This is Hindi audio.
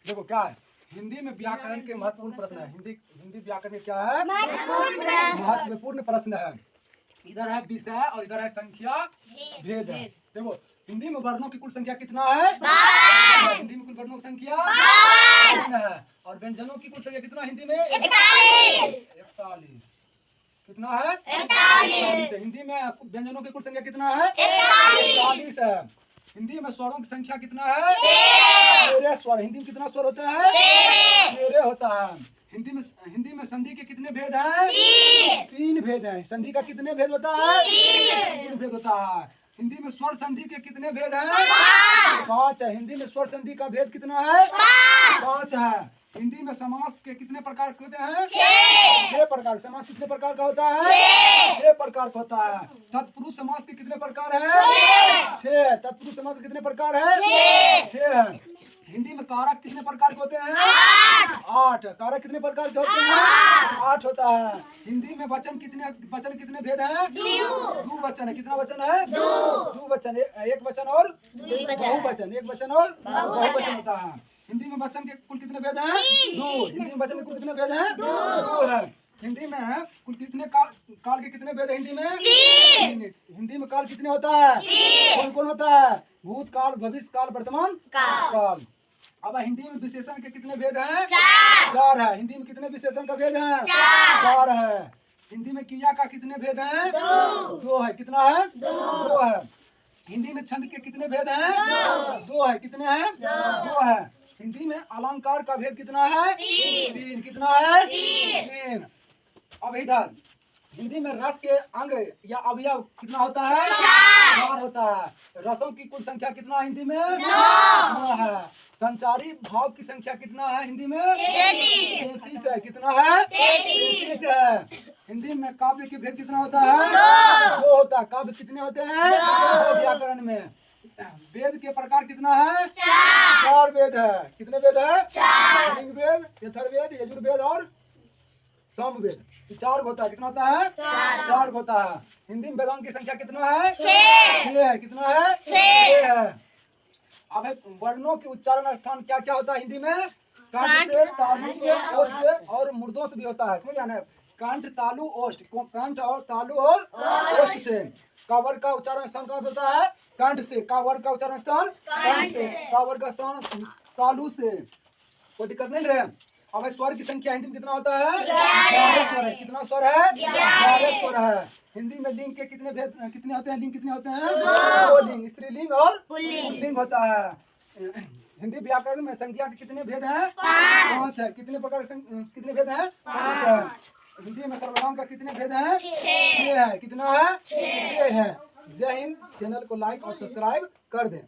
देखो क्या है, हिंदी में व्याकरण के महत्वपूर्ण प्रश्न है। हिंदी हिंदी व्याकरण में क्या है, महत्वपूर्ण प्रश्न है। इधर है विषय और इधर है संख्या भेद है। देखो हिंदी में वर्णों की कुल संख्या कितना है, हिंदी में कुल वर्णों की संख्या 52 है। और व्यंजनों की कुल संख्या कितना हिंदी में 41। कितना है 41 है। हिंदी में व्यंजनों की कुल संख्या कितना है 41 है। हिंदी में स्वरों की संख्या कितना है 13 स्वर। हिंदी में कितना स्वर होता है 13 होता है। हिंदी में संधि के कितने भेद हैं 3 भेद हैं। संधि का कितने भेद होता है 3 भेद होता है। हिंदी में स्वर संधि के कितने भेद हैं 5 है। हिंदी में स्वर संधि का भेद कितना है 5 है। हिंदी में समास के कितने प्रकार के होते हैं 6 प्रकार। समास कितने प्रकार का होता है 6 प्रकार का होता है। तत्पुरुष समास के कितने प्रकार है 6। तत्पुरुष समास के कितने प्रकार है 6 है। हिंदी में कारक कितने प्रकार के होते हैं 8। कारक कितने प्रकार के होते हैं 8 होता है। हिंदी में वचन कितने भेद हैं 2 वचन है। कितना वचन है 2 वचन। एक वचन और बहुवचन। एक वचन और बहुवचन होता है। हिंदी में वचन के कुल कितने भेद हैं 2। हिंदी में वचन के कुल कितने भेद हैं 2 है। हिंदी में कुल कितने काल के कितने भेद है हिंदी में 3। हिंदी में काल कितने होता है कौन कौन होता है भूतकाल, भविष्य काल, वर्तमान काल। अब हिंदी में विशेषण के कितने भेद हैं 4 है। हिंदी में कितने विशेषण का भेद है 4 है। हिंदी में क्रिया का कितने भेद हैं 2 है। कितना है 2 है। हिंदी में छंद के कितने भेद हैं 2 है। कितने हैं 2 है। हिंदी में अलंकार का भेद कितना है 3। कितना है 3। अब इधर हिंदी में रस के अंग या अवयव कितना होता है 4 होता है। रसों की कुल संख्या कितना हिंदी में 9 है। संचारी भाव की संख्या कितना है हिंदी में 33 है। कितना है 33 है। हिंदी में काव्य के भेद कितना होता है 2 होता है। काव्य कितने होते हैं व्याकरण में। वेद के प्रकार कितना है 4 वेद है। कितने वेद है लिंग वेद, यथर्वेद, यजुर्वेद और सामवेद। 4 होता है। कितना होता है 4 होता है। हिंदी में वेदांत की संख्या कितना है 6 है। कितना है 6 है। अब वर्णों के उच्चारण स्थान क्या क्या होता है हिंदी में कंठ से, तालु से, ओष्ठ से और मूर्धों से भी होता है। समझ आना कंठ, तालु, ओष्ठ। कंठ और तालु और ओष्ठ से। कावर का उच्चारण स्थान कहाँ से होता है कंठ से। कावर का उच्चारण स्थान कंठ से। कावर का स्थान तालु से। कोई दिक्कत नहीं रहे। अब स्वर की संख्या हिंदी में कितना होता है 11 स्वर है। कितना स्वर है 11 स्वर है। हिंदी में लिंग के कितने भेद कितने होते हैं लिंग कितने होते हैं 2 लिंग, स्त्रीलिंग और पुल्लिंग होता है। हिंदी व्याकरण में संख्या के कितने भेद हैं 5 है। कितने प्रकार कितने भेद हैं 5 है। हिंदी में सर्वनाम का कितने भेद हैं 6 है। कितना है 6 है। जय हिंद। चैनल को लाइक और सब्सक्राइब कर दें।